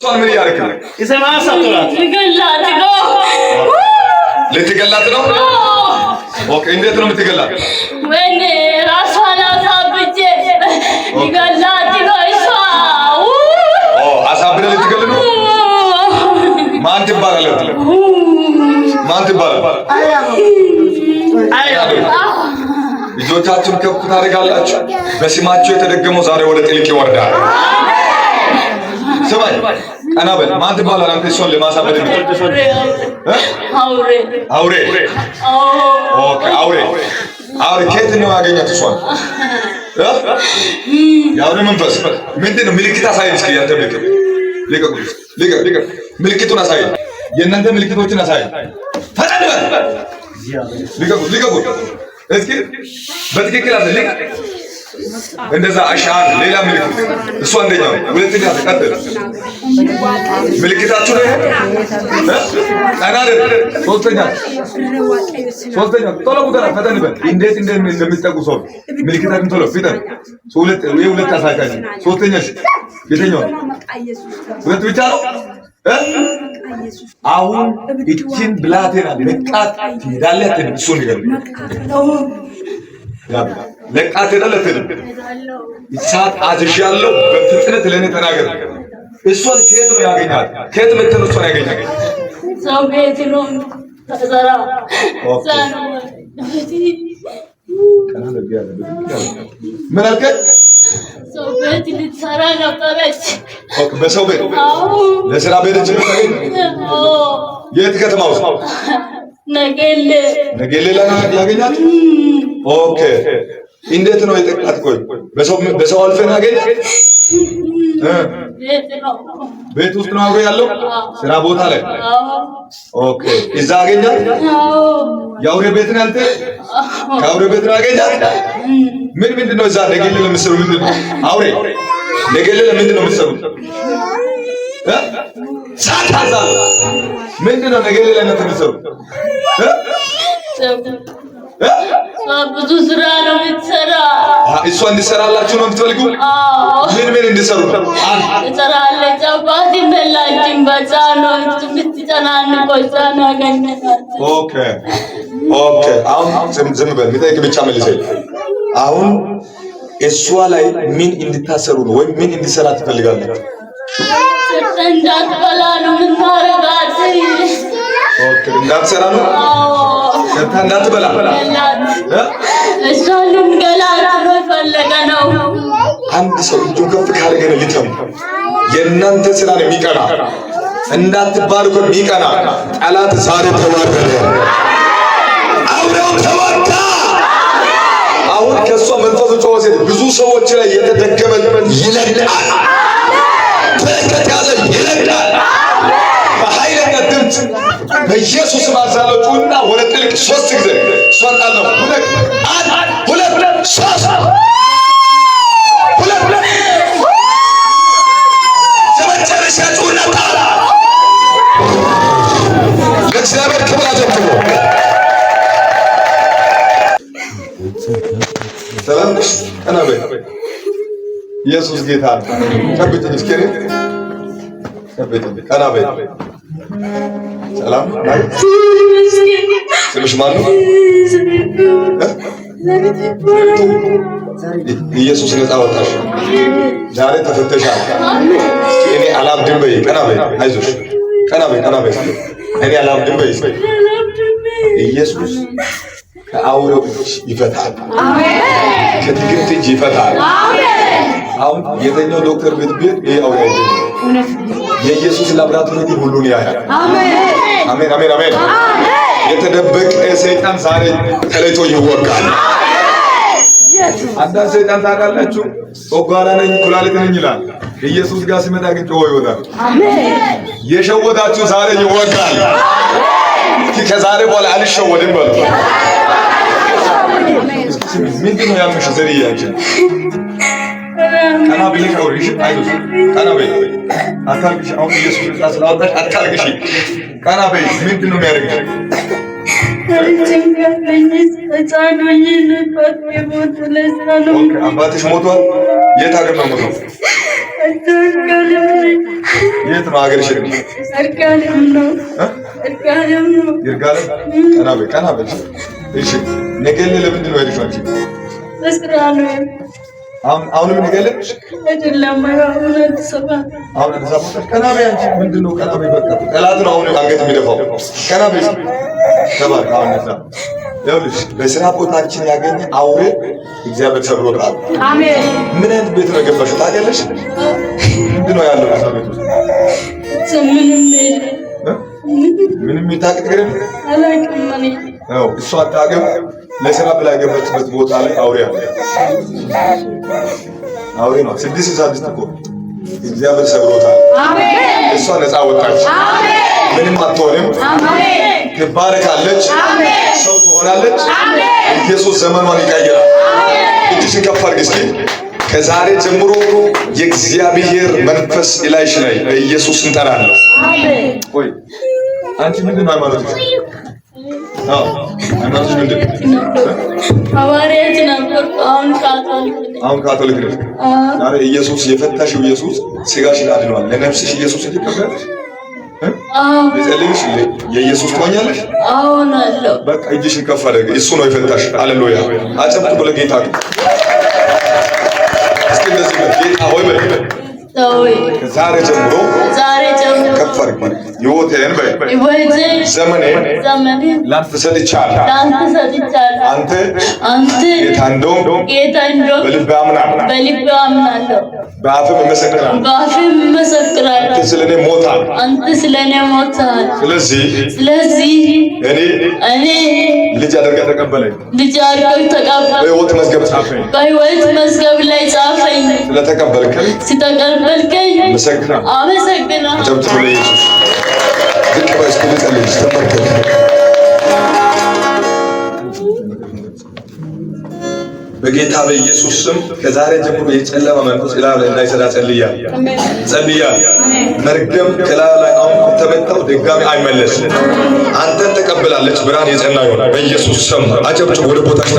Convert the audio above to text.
ሷን ምን ያርክ ይሰማ ሰጥቷት ልትገላት ነው ኦኬ እንዴት ነው የምትገላት ወይኔ ራሷን አሳብጄ ይገላት ይገይሷው አሳብረ ልትገል ነው ማን ትባላለህ ማን ትባላለህ ልጆቻችሁን ከፍ ታደርጋላችሁ በስማችሁ የተደገመው ዛሬ ወደ ጥልቅ ይወርዳል ስማይ አናበል ማን ትባላለህ አንተ እሷን ለማሳበድ ነው አውሬ ኦኬ አውሬ ከየት ነው ያገኛት እሷን ያውሬ መንፈስ ምንድነው ምልክት አሳየን እስኪ ያንተ ምልክት ልቀቅ ምልክቱን አሳየን የእናንተ ምልክቶችን አሳየን ፈጠን ልቀቁ እስኪ በትክክል አዘልኝ እንደዛ አሻን ሌላ ምልክት እሱ አንደኛው ሁለተኛ ተቀጥል ምልክታችሁ ነው አናደ ሶስተኛ ቶሎ ጉዳራ ፈጠን በል እንዴት እንደሚጠቁ ሰው ምልክታችን ቶሎ ፍጠን ሁለት አሳካኝ ሶስተኛሽ የትኛው ሁለት ብቻ ነው አሁን እቺን ብላቴና ለቃት ትሄዳለህ እሱን ይገርም ለቃት ትሄዳለህ እሳት አዝዣለሁ በፍጥነት ለኔ ተናገር እሷን ከየት ነው ያገኛት ከየት መተን እሷን ያገኛት ሰው ቤት ነው ተዘራ ምን አልከኝ ሰው ቤት ልትሰራ ነበረች በሰው ቤት ለስራ ቤት የት ከተማ ውስጥ ነገሌ ያገኛት ኦኬ እንዴት ነው የጠቃት ቆይ በሰው አልፈን ያገኛት ቤት ውስጥ ነው አብሮ ያለው ስራ ቦታ ላይ ኦኬ እዛ አገኛት ያውሬ ቤት ነው አንተ ከአውሬ ቤት ነው ያገኛት ምንድነው እዛ ነገሌ ለምሰሩ ምንድነው አውሬ ነገሌ ለምንድነው የምትሰሩ ሳታዛ ምንድነው ነገሌ ለምን የምትሰሩ ብዙ ስራ ነው የምትሰራ እሷ እንድትሰራላችሁ ነው የምትፈልጉ ምን እንድትሰሩ ትሰራለች አባቴ በላችን በዛ ነው የምትጨናንቀው እዛ ነው ያገኘናት ኦኬ አሁን ዝም በል የሚጠይቅ ብቻ መልሰኝ አሁን እሷ ላይ ምን እንድታሰሩ ነው ወይም ምን እንድትሰራ ትፈልጋለች እንዳትበላ ነው የምታረጋት ኦኬ እንዳትሰራ ነው እንዳትበላ እሷንም ገላት ነው ፈለገ ነው አንድ ሰው እጁን ከፍ ካደረገ ነው ሊተም የእናንተ ስራ ነው የሚቀና እንዳትባርኩ የሚቀና ጠላት ዛሬ ተዋረደ አውሬው ተወጋ አሁን ከሷ መንፈሱ ጮኸ ብዙ ሰዎች ላይ የተደገመ ይለቃል በረከት ያዘ ይለቃል በኃይለኛ ድምፅ በኢየሱስ ማዛለው ጩና ወደ ጥልቅ ሶስት ጊዜ ሶጣለው ሁለት ሶስት ዘመጨረሻ ጩና ታላ ለእግዚአብሔር ክብር አዘምሩ ሰላም ቀናበ ኢየሱስ ጌታ ከብትኝ እስኪኔ ከብትኝ ቀናበ ሰላም ናይ ስምሽ ማን ነው ኢየሱስ ነፃ ወጣሽ ዛሬ ተፈተሻል እኔ አላብድም በይ ቀና በይ አይዞሽ ቀና በይ እኔ አላብድም በይ ኢየሱስ ከአውሬው ይፈታል አሜን ከትግርት እጅ ይፈታል አሜን አሁን የተኛው ዶክተር ቤት ይሄ አውሬ አይደለም የኢየሱስ ላብራቶሪ ሁሉን ያያል አሜን አሜን የተደበቀ ሰይጣን ዛሬ ተለይቶ ይወጋል አንዳንድ ሰይጣን ታውቃላችሁ ኦጓራ ነኝ ኩላሊት ነኝ ይላል ኢየሱስ ጋር ሲመጣ ግን ጮሆ ይወጣል አሜን የሸወዳችሁ ዛሬ ይወጋል ከዛሬ በኋላ አልሸወድም በሉ ምንድነው ያልምሽ ዘሪያችን ቀና ብለሽ አውሪሽ አይዞሽ ቀና በይ አታልቅሽ አሁን ኢየሱስ ክርስቶስ ስላወጣሽ አታልቅሽ ቀና በይ ምንድነው የሚያደርግሽ አባትሽ ሞቷል የት ሀገር ነው ሞተው የት ነው ሀገርሽ? እርጋለም ነው። እርጋለም ነው። ይርጋለም። ቀና በይ። እሺ ነገሌ ለምንድን ነው የሄድሽው አንቺ? በስራ ነው። አሁንም ነገሌ አይደለም። አሁን አዲስ አበባ ቀና በይ አንቺ። ምንድን ነው ቀና በይ። በቃ ጠላት ነው አሁን አንገት የሚደፋው። ቀና በይ። ተባር አሁን ነሳ። ይኸውልሽ በስራ ቦታችን ያገኘ አውሬ እግዚአብሔር ሰብሮታል። አሜን። ምን አይነት ቤት ነው የገባሽው ታውቂያለሽ? ምንድን ነው ያለው እዛ ቤት ውስጥ? ምንም የታውቅ ነገር አላውቅም። ያው እሷ አታውቅም። ለስራ ብላ የገባችበት ቦታ ላይ አውሬ አለ። አውሬ ነው 6 እኮ እግዚአብሔር ሰብሮታል። አሜን። እሷ ነፃ ወጣች። አሜን። ምንም አትሆንም። አሜን። ትባረካለች። አሜን። ሰው ትሆናለች። አሜን። ኢየሱስ ዘመኗን ይቀይራል። አሜን። እጅሽን ከፍ አድርጊ እስኪ። ከዛሬ ጀምሮ የእግዚአብሔር መንፈስ እላይሽ ላይ በኢየሱስ እንጠራለሁ። አሜን። ቆይ አንቺ ምንድን ነው ሃይማኖትሽ? ሃይማኖትሽ ምንድን ነው? ሐዋርያት ነበር። አሁን ካቶሊክ ነሽ። ዛሬ ኢየሱስ የፈታሽው ኢየሱስ ስጋሽን አድኗል። ለነፍስሽ ኢየሱስ ይቀበልሽ። ለዘልሽ የኢየሱስ ትሆኛለሽ። አሁን አለው። በቃ እጅሽን ከፍ አድርጊ። እሱ ነው የፈታሽ። ሃሌሉያ። አጨብጭቡ ለጌታ። እስኪ እንደዚህ ነው ጌታ ሆይ በል። ዛሬ ጀምሮ ከፍ አድርጊ። ሕይወቴን ዘመኔን ላንተ ሰጥቻለሁ። አንተ ጌታ እንደሆንክ በልቤ አምናለሁ። በአፍም እመሰክራለሁ። አንተ ስለኔ ሞተሃል። ስለዚህ እኔ ልጅ አድርገህ ተቀበለኝ። በሕይወት መዝገብ ላይ ጻፈኝ። ስለተቀበልከኝ አመሰግናለሁ። ጨብጭቡ ለኢየሱስ። ዝቅ በል እስኪ ልጸልይ። ተመልከት። በጌታ በኢየሱስ ስም ከዛሬ ጀምሮ የጨለማ መንፈስ እላዩ ላይ እንዳይሰራ ጸልያለሁ። መርገም ከላዩ ላይ አሁን ተመታው፣ ድጋሚ አይመለስም። አንተን ተቀብላለች። ብርሃን የጸና ይሆናል በኢየሱስ ስም። አጨብጭቡ ወደ ቦታሽ